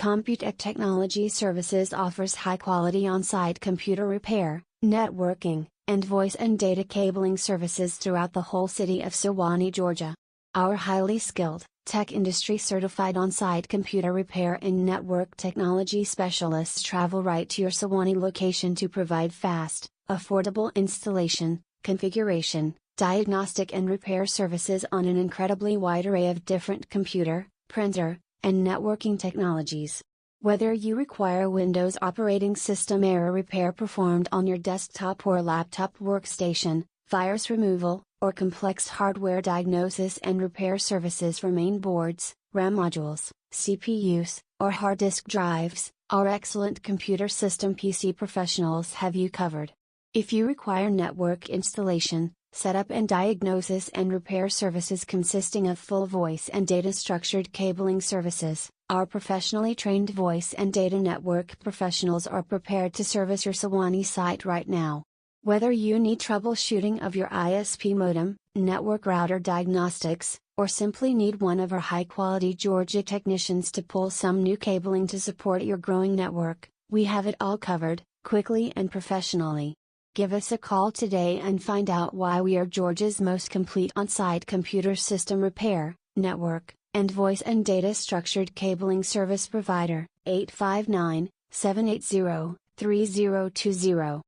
Computech Technology Services offers high-quality on-site computer repair, networking, and voice and data cabling services throughout the whole city of Suwanee, Georgia. Our highly skilled, tech industry certified on-site computer repair and network technology specialists travel right to your Suwanee location to provide fast, affordable installation, configuration, diagnostic and repair services on an incredibly wide array of different computer, printer, and networking technologies. Whether you require Windows operating system error repair performed on your desktop or laptop workstation, virus removal, or complex hardware diagnosis and repair services for main boards, RAM modules, CPUs, or hard disk drives, our excellent computer system PC professionals have you covered. If you require network installation, setup and diagnosis and repair services consisting of full voice and data structured cabling services, our professionally trained voice and data network professionals are prepared to service your Suwanee site right now. Whether you need troubleshooting of your ISP modem, network router diagnostics, or simply need one of our high-quality Georgia technicians to pull some new cabling to support your growing network, we have it all covered, quickly and professionally. Give us a call today and find out why we are Georgia's most complete on-site computer system repair, network, and voice and data structured cabling service provider. 859-780-3020